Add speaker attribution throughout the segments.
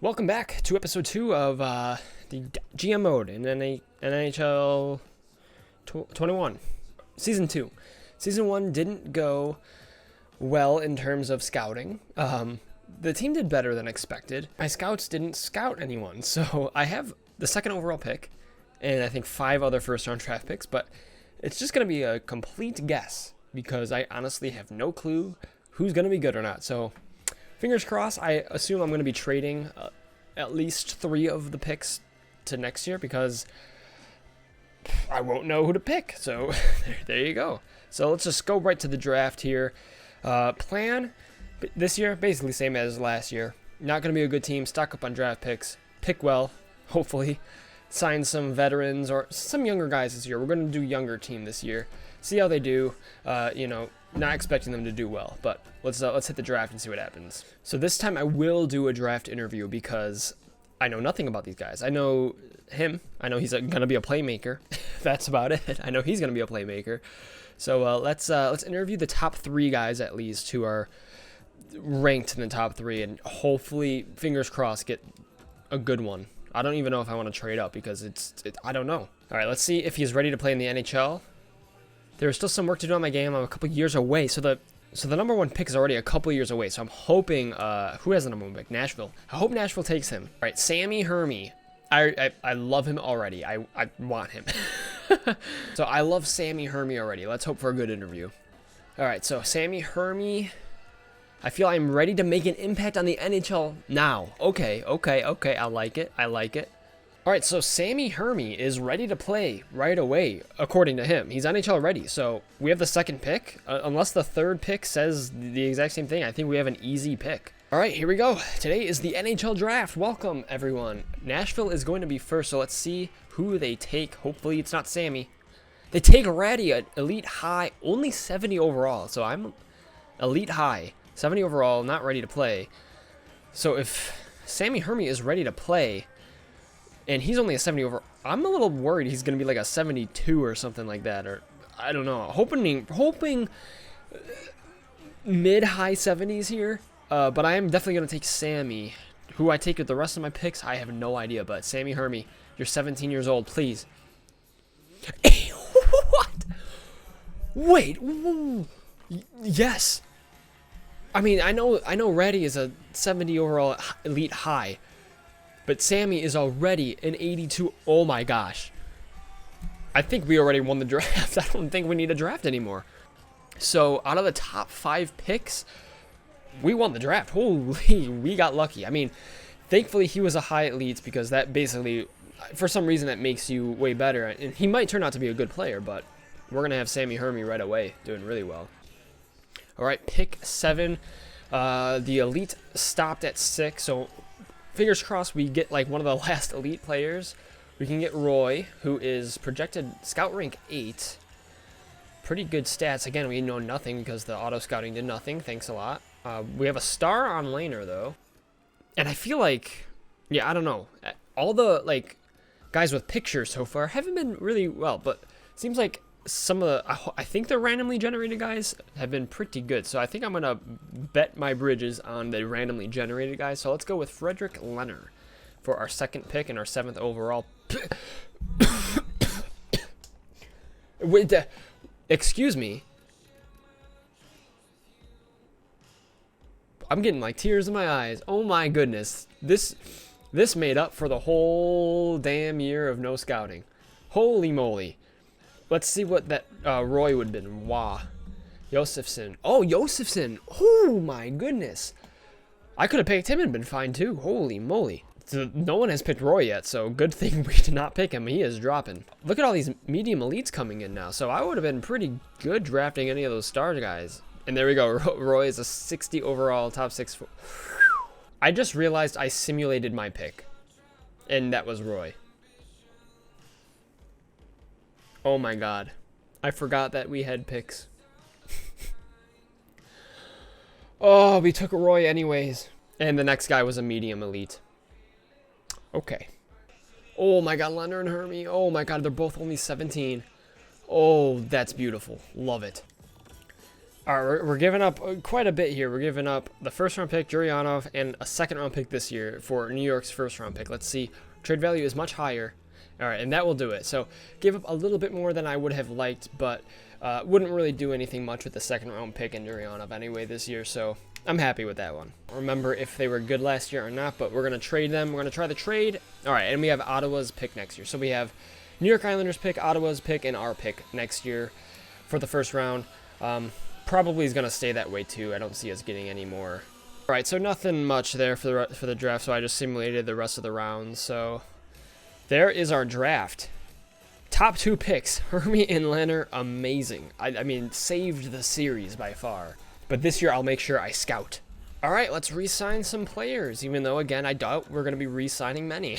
Speaker 1: Welcome back to episode 2 of the GM mode in NHL 21, season 2. Season 1 didn't go well in terms of scouting. The team did better than expected. My scouts didn't scout anyone, so I have the second overall pick and I think 5 other first round draft picks, but it's just going to be a complete guess because I honestly have no clue who's going to be good or not. So fingers crossed. I assume I'm going to be trading at least 3 of the picks to next year because I won't know who to pick. So there you go. So let's just go right to the draft here. Plan this year, basically same as last year. Not going to be a good team. Stock up on draft picks. Pick well, hopefully. Sign some veterans or some younger guys this year. We're going to do younger team this year. See how they do. Not expecting them to do well, but let's hit the draft and see what happens. So this time I will do a draft interview because I know nothing about these guys. I know him. I know he's going to be a playmaker. That's about it. I know he's going to be a playmaker. So let's interview the top 3 guys at least who are ranked in the top 3, and hopefully, fingers crossed, get a good one. I don't even know if I want to trade up because I don't know. All right, let's see if he's ready to play in the NHL. There's still some work to do on my game. I'm a couple years away, so the number 1 pick is already a couple years away. So I'm hoping who has the number 1 pick? Nashville. I hope Nashville takes him. All right, Sammy Hermy. I love him already. I want him. So I love Sammy Hermy already. Let's hope for a good interview. All right, so Sammy Hermy. I feel I'm ready to make an impact on the NHL now. Okay. I like it. All right, so Sammy Hermy is ready to play right away, according to him. He's NHL ready, so we have the second pick. Unless the third pick says the exact same thing, I think we have an easy pick. All right, here we go. Today is the NHL draft. Welcome, everyone. Nashville is going to be first, so let's see who they take. Hopefully it's not Sammy. They take Ratty at Elite High, only 70 overall, so I'm Elite High, 70 overall, not ready to play. So if Sammy Hermy is ready to play, and he's only a 70 over, I'm a little worried he's going to be like a 72 or something like that. Or I don't know. Hoping mid-high 70s here. But I am definitely going to take Sammy. Who I take with the rest of my picks, I have no idea. But Sammy Hermy, you're 17 years old. Please. What? Wait. Yes. I mean, I know Reddy is a 70 overall elite high. But Sammy is already an 82. Oh my gosh. I think we already won the draft. I don't think we need a draft anymore. So out of the top 5 picks, we won the draft. Holy, we got lucky. I mean, thankfully he was a high elite because that basically, for some reason, that makes you way better. And he might turn out to be a good player, but we're going to have Sammy Hermy right away doing really well. All right, pick 7. The elite stopped at 6, so fingers crossed we get like one of the last elite players. We can get Roy, who is projected scout rank 8. Pretty good stats. Again, we know nothing because the auto scouting did nothing. Thanks a lot. We have a star on laner though. And I feel like, yeah, I don't know. All the like guys with pictures so far haven't been really well, but it seems like some of the, I think the randomly generated guys have been pretty good. So I think I'm going to bet my bridges on the randomly generated guys. So let's go with Frederick Leonard for our second pick and our 7th overall. Excuse me. I'm getting like tears in my eyes. Oh my goodness. This made up for the whole damn year of no scouting. Holy moly. Let's see what that Roy would have been. Wah. Josefson. Oh, Josefson. Oh, my goodness. I could have picked him and been fine, too. Holy moly. So no one has picked Roy yet, so good thing we did not pick him. He is dropping. Look at all these medium elites coming in now. So I would have been pretty good drafting any of those star guys. And there we go. Roy is a 60 overall, top 6. I just realized I simulated my pick. And that was Roy. Oh my god. I forgot that we had picks. Oh, we took Roy anyways. And the next guy was a medium elite. Okay. Oh my god, Leonard and Hermy. Oh my god, they're both only 17. Oh, that's beautiful. Love it. All right, we're giving up quite a bit here. We're giving up the first round pick, Juryanov, and a second round pick this year for New York's first round pick. Let's see. Trade value is much higher. All right, and that will do it. So give up a little bit more than I would have liked, but wouldn't really do anything much with the second round pick and Juryanov anyway this year. So I'm happy with that one. Remember if they were good last year or not, but we're going to trade them. We're going to try the trade. All right, and we have Ottawa's pick next year. So we have New York Islanders pick, Ottawa's pick, and our pick next year for the first round. Probably is going to stay that way too. I don't see us getting any more. All right, so nothing much there for the draft, so I just simulated the rest of the rounds. So there is our draft. Top 2 picks, Hermie and Leonard, amazing. I mean, saved the series by far. But this year, I'll make sure I scout. All right, let's re-sign some players, even though, again, I doubt we're going to be re-signing many.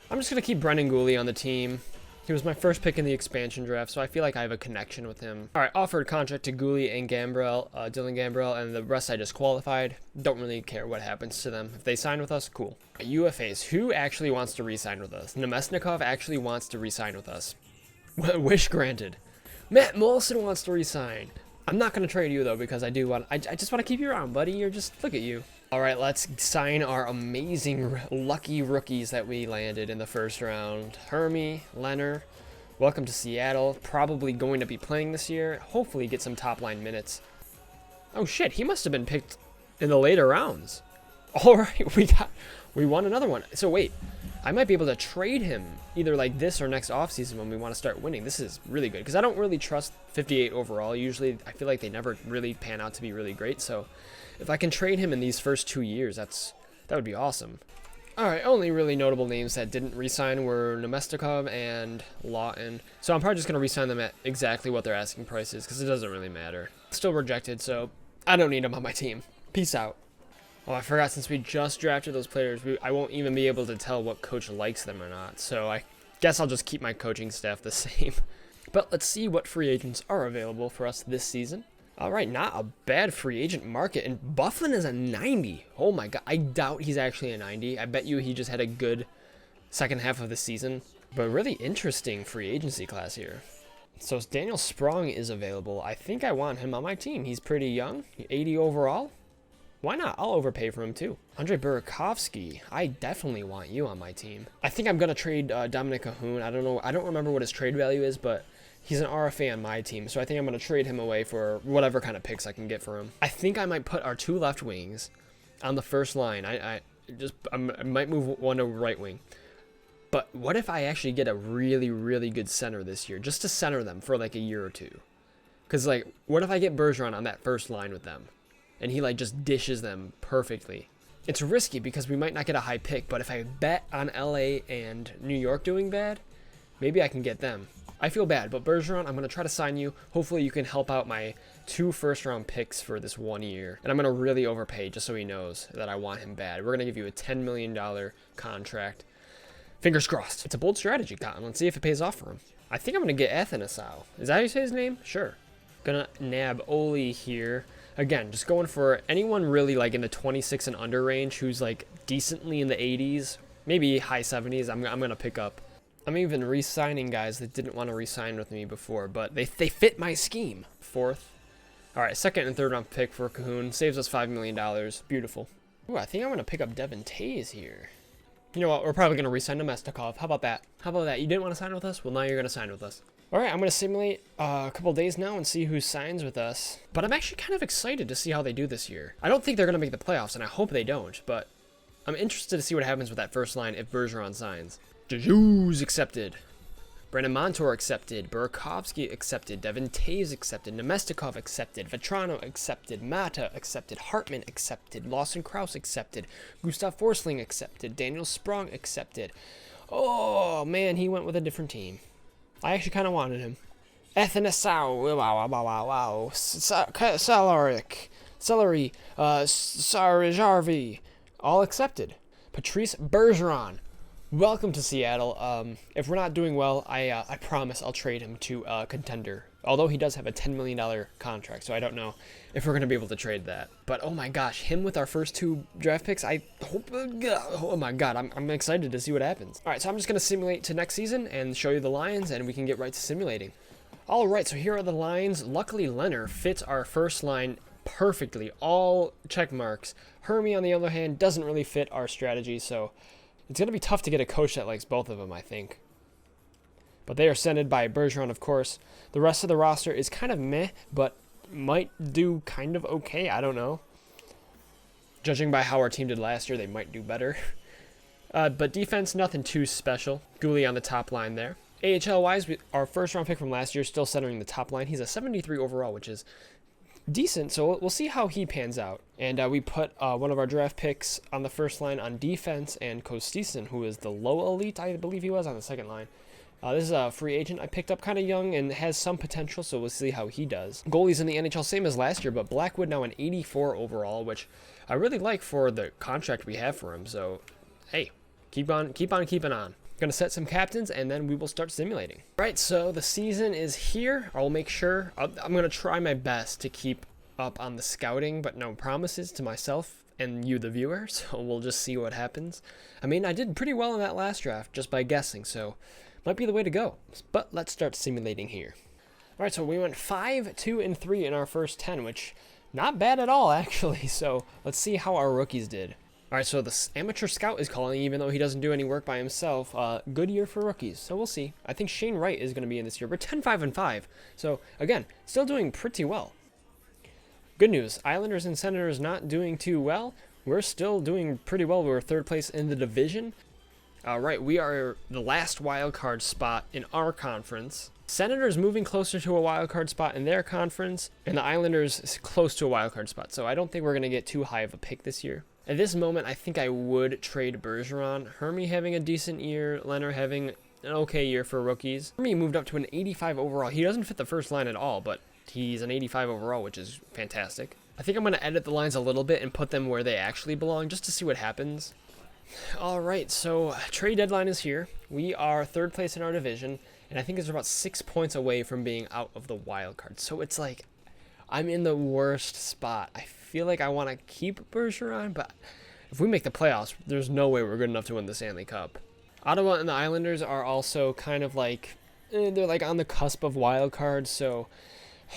Speaker 1: I'm just going to keep Brendan Gooley on the team. He was my first pick in the expansion draft, so I feel like I have a connection with him. All right, offered contract to Gooley and Gambrell, Dylan Gambrell, and the rest I just qualified. Don't really care what happens to them. If they sign with us, cool. UFAs, who actually wants to re-sign with us? Nemesnikov actually wants to re-sign with us. Wish granted. Matt Molson wants to re-sign. I'm not going to trade you, though, because I just want to keep you around, buddy. You're just, look at you. All right, let's sign our amazing lucky rookies that we landed in the first round. Hermie, Leonard, welcome to Seattle. Probably going to be playing this year. Hopefully get some top-line minutes. Oh, shit, he must have been picked in the later rounds. All right, we won another one. So, wait, I might be able to trade him either like this or next offseason when we want to start winning. This is really good because I don't really trust 58 overall. Usually, I feel like they never really pan out to be really great, so if I can trade him in these first 2 years, that would be awesome. All right, only really notable names that didn't re-sign were Nemestikov and Lawton. So I'm probably just going to re-sign them at exactly what their asking price is because it doesn't really matter. Still rejected, so I don't need them on my team. Peace out. Oh, I forgot, since we just drafted those players, I won't even be able to tell what coach likes them or not. So I guess I'll just keep my coaching staff the same. But let's see what free agents are available for us this season. All right, not a bad free agent market. And Bufflin is a 90. Oh my God, I doubt he's actually a 90. I bet you he just had a good second half of the season. But really interesting free agency class here. So Daniel Sprong is available. I think I want him on my team. He's pretty young, 80 overall. Why not? I'll overpay for him too. Andrei Burakovsky, I definitely want you on my team. I think I'm gonna trade Dominic Cahoon. I don't know. I don't remember what his trade value is, but he's an RFA on my team, so I think I'm going to trade him away for whatever kind of picks I can get for him. I think I might put our 2 left wings on the first line. I might move one to right wing. But what if I actually get a really, really good center this year, just to center them for like a year or two? Because, like, what if I get Bergeron on that first line with them, and he, like, just dishes them perfectly? It's risky because we might not get a high pick, but if I bet on LA and New York doing bad, maybe I can get them. I feel bad, but Bergeron, I'm going to try to sign you. Hopefully you can help out my 2 first-round picks for this 1 year. And I'm going to really overpay just so he knows that I want him bad. We're going to give you a $10 million contract. Fingers crossed. It's a bold strategy, Cotton. Let's see if it pays off for him. I think I'm going to get Athanasau. Is that how you say his name? Sure. Gonna nab Oli here. Again, just going for anyone really like in the 26 and under range who's like decently in the 80s, maybe high 70s. I'm going to pick up. I'm even re-signing guys that didn't want to re-sign with me before, but they fit my scheme. 4th. All right, 2nd and 3rd round pick for Cahoon. Saves us $5 million. Beautiful. Ooh, I think I'm going to pick up Devin Tays here. You know what? We're probably going to re-sign Nemestikov. How about that? How about that? You didn't want to sign with us? Well, now you're going to sign with us. All right, I'm going to simulate a couple days now and see who signs with us. But I'm actually kind of excited to see how they do this year. I don't think they're going to make the playoffs, and I hope they don't, but I'm interested to see what happens with that first line if Bergeron signs. Jujus accepted. Brandon Montour accepted. Burakovsky accepted. Devin Tays accepted. Nemestikov accepted. Vetrano accepted. Mata accepted. Hartman accepted. Lawson Krause accepted. Gustav Forsling accepted. Daniel Sprong accepted. Oh, man, he went with a different team. I actually kind of wanted him. Athanasau. Wow. Celery. Sarijarvi. All accepted. Patrice Bergeron. Welcome to Seattle. If we're not doing well, I promise I'll trade him to a contender. Although he does have a $10 million contract, so I don't know if we're going to be able to trade that. But oh my gosh, him with our first 2 draft picks, I hope, oh my God, I'm excited to see what happens. All right, so I'm just going to simulate to next season and show you the lines, and we can get right to simulating. All right, so here are the lines. Luckily, Leonard fits our first line perfectly. All check marks. Hermie, on the other hand, doesn't really fit our strategy, so it's going to be tough to get a coach that likes both of them, I think. But they are centered by Bergeron, of course. The rest of the roster is kind of meh, but might do kind of okay. I don't know. Judging by how our team did last year, they might do better. But defense, nothing too special. Gooley on the top line there. AHL-wise, our first-round pick from last year still centering the top line. He's a 73 overall, which is decent, so we'll see how he pans out. And we put one of our draft picks on the first line on defense, and Kostison, who is the low elite, I believe he was, on the second line. This is a free agent I picked up kind of young and has some potential, so we'll see how he does. Goalies in the NHL, same as last year, but Blackwood now an 84 overall, which I really like for the contract we have for him. So, hey, keep on keeping on. Going to set some captains, and then we will start simulating. All right, so the season is here. I'll make sure. I'm going to try my best to keep up on the scouting, but no promises to myself and you, the viewer, so we'll just see what happens. I mean, I did pretty well in that last draft just by guessing, so might be the way to go. But let's start simulating here. All right, so we went 5, 2, and 3 in our first 10, which not bad at all, actually. So let's see how our rookies did. All right, so the amateur scout is calling, even though he doesn't do any work by himself. Good year for rookies, so we'll see. I think Shane Wright is going to be in this year. We're 10, 5, and 5. So, again, still doing pretty well. Good news, Islanders and Senators not doing too well. We're still doing pretty well. We're third place in the division. All right, we are the last wild card spot in our conference. Senators moving closer to a wild card spot in their conference, and the Islanders close to a wild card spot. So I don't think we're going to get too high of a pick this year. At this moment, I think I would trade Bergeron. Hermie having a decent year, Leonard having an okay year for rookies. Hermie moved up to an 85 overall. He doesn't fit the first line at all, but he's an 85 overall, which is fantastic. I think I'm going to edit the lines a little bit and put them where they actually belong, just to see what happens. All right, so trade deadline is here. We are third place in our division, and I think it's about 6 points away from being out of the wild card. So it's like I'm in the worst spot. I feel like I want to keep Bergeron, but if we make the playoffs, there's no way we're good enough to win the Stanley Cup. Ottawa and the Islanders are also kind of like, they're like on the cusp of wild cards, so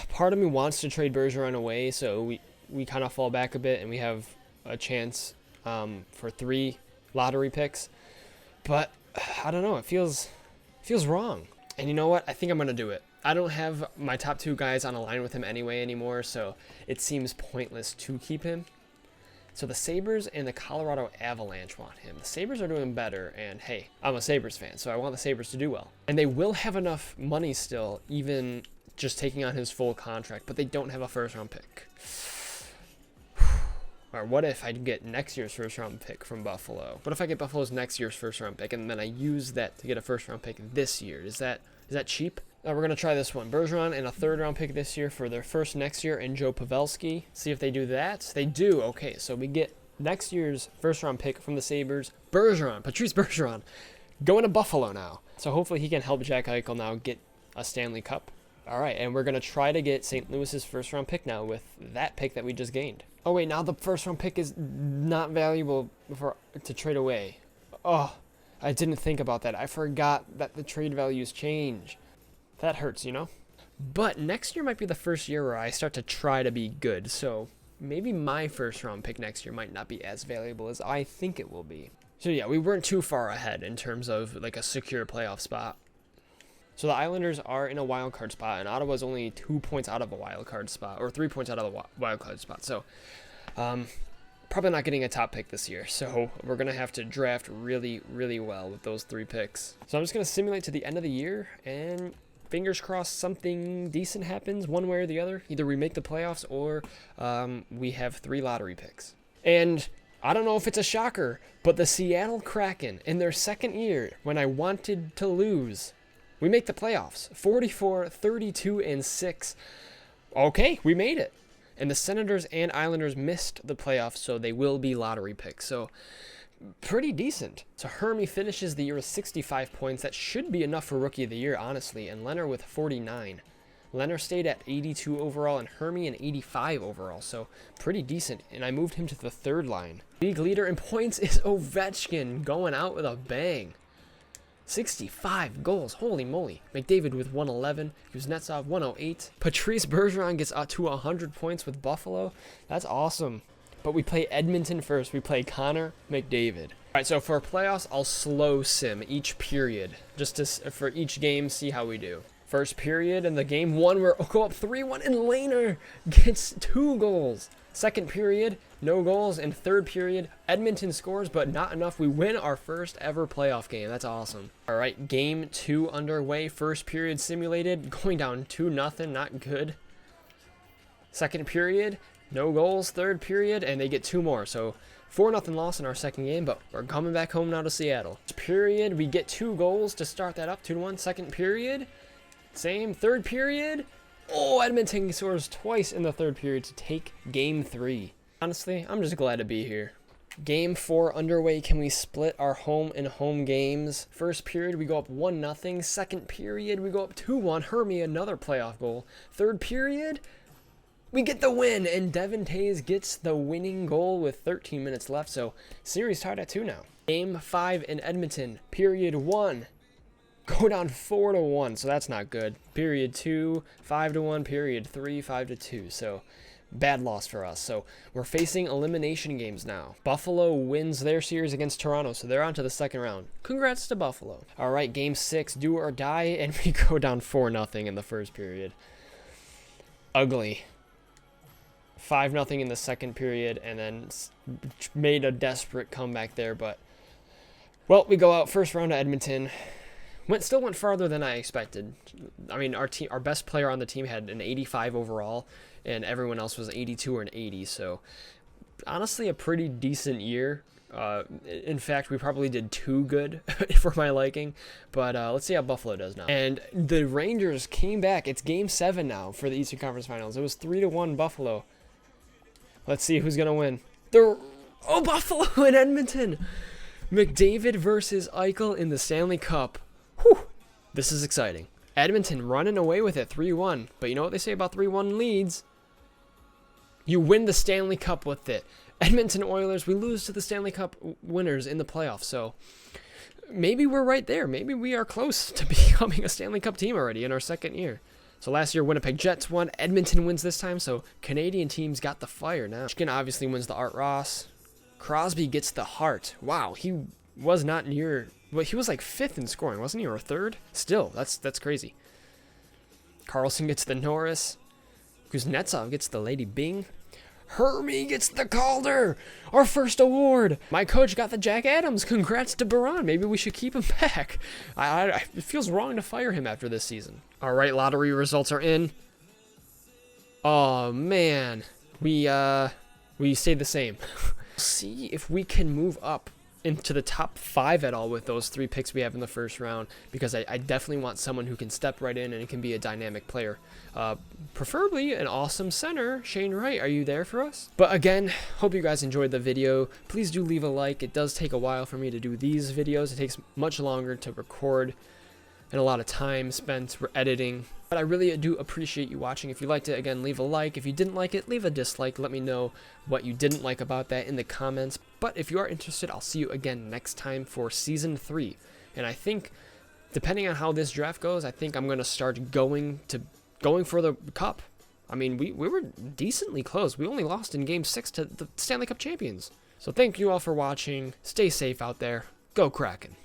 Speaker 1: part of me wants to trade Bergeron away, so we kind of fall back a bit, and we have a chance for 3 lottery picks. But I don't know, it feels wrong. And you know what? I think I'm going to do it. I don't have my top 2 guys on a line with him anymore, so it seems pointless to keep him. So the Sabres and the Colorado Avalanche want him. The Sabres are doing better, and hey, I'm a Sabres fan, so I want the Sabres to do well. And they will have enough money still, even just taking on his full contract, but they don't have a first-round pick. Or what if I get next year's first-round pick from Buffalo? What if I get Buffalo's next year's first-round pick, and then I use that to get a first-round pick this year? Is that cheap? We're going to try this one. Bergeron and a third-round pick this year for their first next year, and Joe Pavelski. See if they do that. They do. Okay, so we get next year's first-round pick from the Sabres. Bergeron, Patrice Bergeron, going to Buffalo now. So hopefully he can help Jack Eichel now get a Stanley Cup. All right, and we're going to try to get St. Louis's first-round pick now with that pick that we just gained. Oh, wait, now the first-round pick is not valuable to trade away. Oh, I didn't think about that. I forgot that the trade values change. That hurts, you know? But next year might be the first year where I start to try to be good, so maybe my first-round pick next year might not be as valuable as I think it will be. So yeah, we weren't too far ahead in terms of like a secure playoff spot. So the Islanders are in a wild card spot, and Ottawa's only 2 points out of a wild card spot, or 3 points out of a wild card spot. So probably not getting a top pick this year. So we're going to have to draft really, really well with those 3 picks. So I'm just going to simulate to the end of the year, and fingers crossed something decent happens one way or the other. Either we make the playoffs or we have 3 lottery picks. And I don't know if it's a shocker, but the Seattle Kraken, in their second year, when I wanted to lose, we make the playoffs. 44, 32, and 6. Okay, we made it. And the Senators and Islanders missed the playoffs, so they will be lottery picks. So pretty decent. So Hermie finishes the year with 65 points. That should be enough for Rookie of the Year, honestly. And Leonard with 49. Leonard stayed at 82 overall, and Hermie an 85 overall. So pretty decent. And I moved him to the third line. League leader in points is Ovechkin, going out with a bang. 65 goals. Holy moly. McDavid with 111. Kuznetsov 108. Patrice Bergeron gets to 100 points with Buffalo. That's awesome. But we play Edmonton first. We play Connor McDavid. All right, so for playoffs, I'll slow sim each period. Just to, for each game, see how we do. First period in the game 1, we'll go up 3-1, and Lehner gets 2 goals. Second period, no goals. And third period, Edmonton scores, but not enough. We win our first ever playoff game. That's awesome. All right, game 2 underway. First period simulated, going down 2-0, not good. Second period, no goals. Third period, and they get 2 more. So 4-0 loss in our second game, but we're coming back home now to Seattle. First period, we get 2 goals to start that up, 2-1. Second period, same. Third period, oh, Edmonton scores twice in the third period to take game 3. Honestly, I'm just glad to be here. Game 4 underway. Can we split our home and home games? First period, we go up 1-0. Second period, we go up 2-1. Hermie, another playoff goal. Third period, we get the win, and Devin Tays gets the winning goal with 13 minutes left, so series tied at 2 now. Game 5 in Edmonton, period 1. Go down 4-1, so that's not good. Period 2, 5-1. Period 3, 5-2. So bad loss for us. So we're facing elimination games now. Buffalo wins their series against Toronto, so they're on to the second round. Congrats to Buffalo. All right, game 6, do or die, and we go down 4-0 in the first period. Ugly. 5-0 in the second period, and then made a desperate comeback there. But well, we go out first round to Edmonton. Still went farther than I expected. I mean, our best player on the team had an 85 overall, and everyone else was 82 or an 80. So, honestly, a pretty decent year. In fact, we probably did too good for my liking. But let's see how Buffalo does now. And the Rangers came back. It's Game 7 now for the Eastern Conference Finals. It was 3-1 Buffalo. Let's see who's gonna win. Buffalo and Edmonton. McDavid versus Eichel in the Stanley Cup. Whew, this is exciting. Edmonton running away with it, 3-1. But you know what they say about 3-1 leads? You win the Stanley Cup with it. Edmonton Oilers, we lose to the Stanley Cup winners in the playoffs. So maybe we're right there. Maybe we are close to becoming a Stanley Cup team already in our second year. So last year, Winnipeg Jets won. Edmonton wins this time. So Canadian teams got the fire now. Michigan obviously wins the Art Ross. Crosby gets the Hart. Wow, he was not near... Well, he was like 5th in scoring, wasn't he? Or 3rd? Still, that's crazy. Carlson gets the Norris. Kuznetsov gets the Lady Bing. Hermie gets the Calder. Our first award. My coach got the Jack Adams. Congrats to Baron. Maybe we should keep him back. It feels wrong to fire him after this season. All right, lottery results are in. Oh, man. We stayed the same. See if we can move up into the top 5 at all with those 3 picks we have in the first round, because I definitely want someone who can step right in and can be a dynamic player. Preferably an awesome center. Shane Wright, are you there for us? But again, hope you guys enjoyed the video. Please do leave a like. It does take a while for me to do these videos. It takes much longer to record and a lot of time spent editing. But I really do appreciate you watching. If you liked it, again, leave a like. If you didn't like it, leave a dislike. Let me know what you didn't like about that in the comments. But if you are interested, I'll see you again next time for Season 3. And I think, depending on how this draft goes, I think I'm going to start going for the Cup. I mean, we were decently close. We only lost in Game 6 to the Stanley Cup champions. So thank you all for watching. Stay safe out there. Go Kraken.